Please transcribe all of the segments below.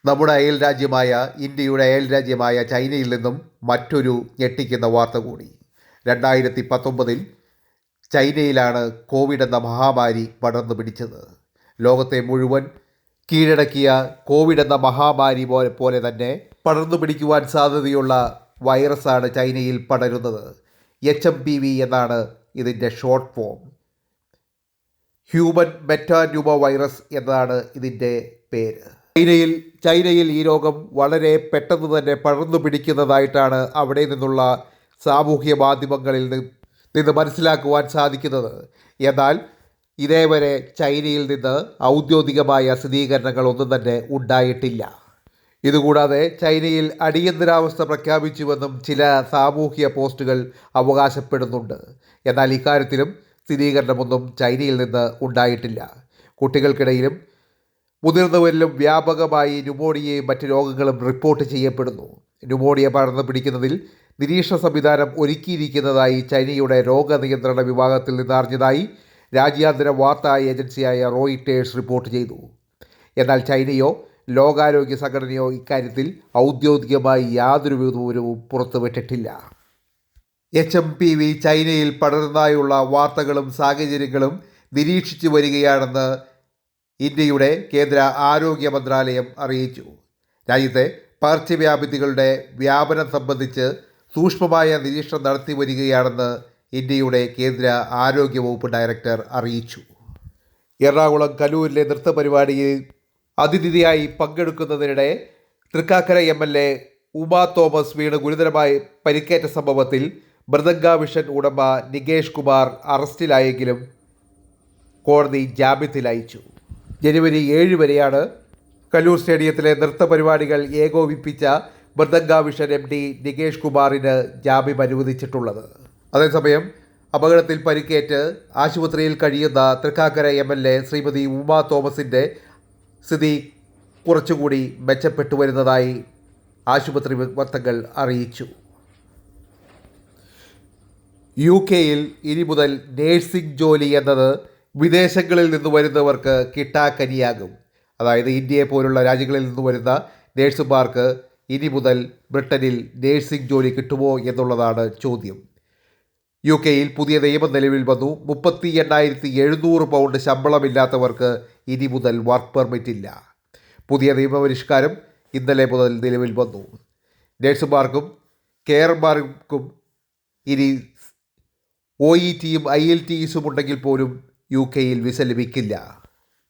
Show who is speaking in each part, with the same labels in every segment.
Speaker 1: നമ്മുടെ അയൽ രാജ്യമായ ഇന്ത്യയുടെ അയൽ രാജ്യമായ ചൈനയിൽ നിന്നും മറ്റൊരു ഞെട്ടിക്കുന്ന വാർത്ത കൂടി. 2019 ചൈനയിലാണ് കോവിഡ് എന്ന മഹാമാരി പടർന്നു പിടിച്ചത്. ലോകത്തെ മുഴുവൻ കീഴടക്കിയ കോവിഡ് എന്ന മഹാമാരി പോലെ തന്നെ പടർന്നു പിടിക്കുവാൻ സാധ്യതയുള്ള വൈറസാണ് ചൈനയിൽ പടരുന്നത്. HMPV എന്നാണ് ഇതിൻ്റെ ഷോർട്ട് ഫോം. ഹ്യൂമൻ മെറ്റാന്യൂമോ വൈറസ് എന്നതാണ് ഇതിൻ്റെ പേര്. ചൈനയിൽ ഈ രോഗം വളരെ പെട്ടെന്ന് തന്നെ പടർന്നു പിടിക്കുന്നതായിട്ടാണ് അവിടെ നിന്നുള്ള സാമൂഹ്യ മാധ്യമങ്ങളിൽ നിന്ന് മനസ്സിലാക്കുവാൻ സാധിക്കുന്നത്. എന്നാൽ ഇതേവരെ ചൈനയിൽ നിന്ന് ഔദ്യോഗികമായ സ്ഥിരീകരണങ്ങളൊന്നും തന്നെ ഉണ്ടായിട്ടില്ല. ഇതുകൂടാതെ ചൈനയിൽ അടിയന്തരാവസ്ഥ പ്രഖ്യാപിച്ചുവെന്നും ചില സാമൂഹ്യ പോസ്റ്റുകൾ അവകാശപ്പെടുന്നുണ്ട്. എന്നാൽ ഇക്കാര്യത്തിലും സ്ഥിരീകരണമൊന്നും ചൈനയിൽ നിന്ന് ഉണ്ടായിട്ടില്ല. കുട്ടികൾക്കിടയിലും മുതിർന്നവരിലും വ്യാപകമായി ന്യൂമോണിയയും മറ്റ് രോഗങ്ങളും റിപ്പോർട്ട് ചെയ്യപ്പെടുന്നു. ന്യൂമോണിയ പടർന്നു പിടിക്കുന്നതിൽ നിരീക്ഷണ സംവിധാനം ഒരുക്കിയിരിക്കുന്നതായി ചൈനയുടെ രോഗനിയന്ത്രണ വിഭാഗത്തിൽ നിന്ന് അറിഞ്ഞതായി രാജ്യാന്തര വാർത്താ ഏജൻസിയായ റോയിട്ടേഴ്സ് റിപ്പോർട്ട് ചെയ്തു. എന്നാൽ ചൈനയോ ലോകാരോഗ്യ സംഘടനയോ ഇക്കാര്യത്തിൽ ഔദ്യോഗികമായി യാതൊരു വിവരവും പുറത്തുവിട്ടിട്ടില്ല. HMPV ചൈനയിൽ പടർന്നതായുള്ള വാർത്തകളും സാഹചര്യങ്ങളും നിരീക്ഷിച്ചു വരികയാണെന്ന് ഇന്ത്യയുടെ കേന്ദ്ര ആരോഗ്യ മന്ത്രാലയം അറിയിച്ചു. രാജ്യത്തെ പകർച്ചവ്യാധികളുടെ വ്യാപനം സംബന്ധിച്ച് സൂക്ഷ്മമായ നിരീക്ഷണം നടത്തി വരികയാണെന്ന് ഇന്ത്യയുടെ കേന്ദ്ര ആരോഗ്യ വകുപ്പ് ഡയറക്ടർ അറിയിച്ചു. എറണാകുളം കലൂരിലെ നൃത്തപരിപാടിയിൽ അതിഥിയായി പങ്കെടുക്കുന്നതിനിടെ തൃക്കാക്കര MLA ഉമാ തോമസ് വീണ് ഗുരുതരമായി പരിക്കേറ്റ സംഭവത്തിൽ മൃദംഗ വിഷൻ ഉടമ നികേഷ് കുമാർ അറസ്റ്റിലായെങ്കിലും കോടതി ജാമ്യത്തിലയച്ചു. ജനുവരി 7 വരെയാണ് കലൂർ സ്റ്റേഡിയത്തിലെ നൃത്തപരിപാടികൾ ഏകോപിപ്പിച്ച മൃദംഗ വിഷൻ MD നികേഷ് കുമാറിന് ജാമ്യം അനുവദിച്ചിട്ടുള്ളത്. അതേസമയം അപകടത്തിൽ പരിക്കേറ്റ് ആശുപത്രിയിൽ കഴിയുന്ന തൃക്കാക്കര MLA ശ്രീമതി ഉമാ തോമസിൻ്റെ സ്ഥിതി കുറച്ചുകൂടി മെച്ചപ്പെട്ടു വരുന്നതായി ആശുപത്രി വൃത്തങ്ങൾ അറിയിച്ചു. UK ഇനി മുതൽ നേഴ്സിംഗ് ജോലി എന്നത് വിദേശങ്ങളിൽ നിന്ന് വരുന്നവർക്ക് കിട്ടാക്കനിയാകും. അതായത് ഇന്ത്യയെ പോലുള്ള രാജ്യങ്ങളിൽ നിന്ന് വരുന്ന നേഴ്സുമാർക്ക് ഇനി മുതൽ ബ്രിട്ടനിൽ നേഴ്സിംഗ് ജോലി കിട്ടുമോ എന്നുള്ളതാണ് ചോദ്യം. UK പുതിയ നിയമം നിലവിൽ വന്നു. 38,700 പൗണ്ട് ശമ്പളമില്ലാത്തവർക്ക് ഇനി മുതൽ വർക്ക് പെർമിറ്റ് ഇല്ല. പുതിയ നിയമപരിഷ്കാരം ഇന്നലെ മുതൽ നിലവിൽ വന്നു. നേഴ്സുമാർക്കും കെയർമാർക്കും ഇനി OETയും IELTSും ഉണ്ടെങ്കിൽ പോലും UK വിസ ലഭിക്കില്ല.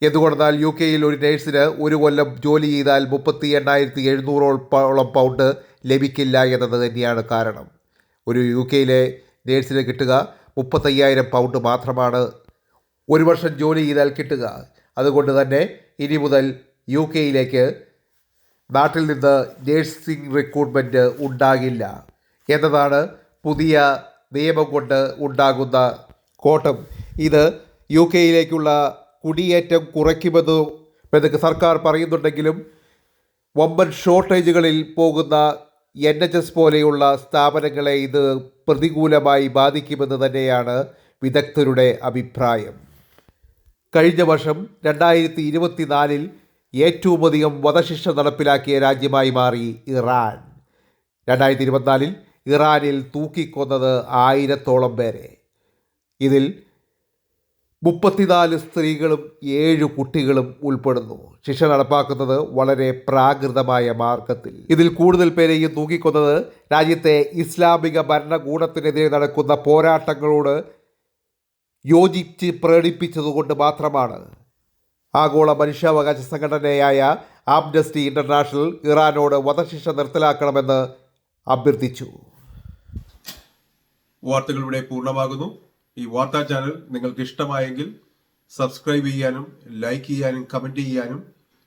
Speaker 1: എന്തുകൊണ്ടെന്നാൽ UK ഒരു നേഴ്സിന് 1 കൊല്ലം ജോലി ചെയ്താൽ 38,700 പൗണ്ട് ലഭിക്കില്ല എന്നത് തന്നെയാണ് കാരണം. ഒരു UK നേഴ്സിന് കിട്ടുക 35,000 പൗണ്ട് മാത്രമാണ് 1 വർഷം ജോലി ചെയ്താൽ കിട്ടുക. അതുകൊണ്ട് തന്നെ ഇനി മുതൽ UK നാട്ടിൽ നിന്ന് നേഴ്സിംഗ് റിക്രൂട്ട്മെൻറ്റ് ഉണ്ടാകില്ല എന്നതാണ് പുതിയ നിയമം കൊണ്ട് ഉണ്ടാകുന്ന കോട്ടം. ഇത് UK കുടിയേറ്റം കുറയ്ക്കുമെന്ന് സർക്കാർ പറയുന്നുണ്ടെങ്കിലും വമ്പൻ ഷോർട്ടേജുകളിൽ പോകുന്ന NHS പോലെയുള്ള സ്ഥാപനങ്ങളെ ഇത് പ്രതികൂലമായി ബാധിക്കുമെന്ന് തന്നെയാണ് വിദഗ്ധരുടെ അഭിപ്രായം. കഴിഞ്ഞ വർഷം 2024 ഏറ്റവും അധികം വധശിക്ഷ നടപ്പിലാക്കിയ രാജ്യമായി മാറി ഇറാൻ. 2024 ഇറാനിൽ തൂക്കിക്കൊന്നത് 1000-ഓളം പേരെ. ഇതിൽ 34 സ്ത്രീകളും 7 കുട്ടികളും ഉൾപ്പെടുന്നു. ശിക്ഷ നടപ്പാക്കുന്നത് വളരെ പ്രാകൃതമായ മാർഗത്തിൽ. ഇതിൽ കൂടുതൽ പേരെയും തൂക്കിക്കൊന്നത് രാജ്യത്തെ ഇസ്ലാമിക ഭരണകൂടത്തിനെതിരെ നടക്കുന്ന പോരാട്ടങ്ങളോട് യോജിച്ച് പ്രകടിപ്പിച്ചതുകൊണ്ട് മാത്രമാണ്. ആഗോള മനുഷ്യാവകാശ സംഘടനയായ ആംനസ്റ്റി ഇൻ്റർനാഷണൽ ഇറാനോട് വധശിക്ഷ നിർത്തലാക്കണമെന്ന് അഭ്യർത്ഥിച്ചു.
Speaker 2: വാർത്തകൾ ഇവിടെ പൂർണ്ണമാകുന്നു. ഈ വാർത്താ ചാനൽ നിങ്ങൾക്ക് ഇഷ്ടമായെങ്കിൽ സബ്സ്ക്രൈബ് ചെയ്യാനും ലൈക്ക് ചെയ്യാനും കമൻറ്റ് ചെയ്യാനും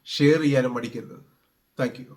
Speaker 2: ഷെയർ ചെയ്യാനും മടിക്കരുത്. Thank you.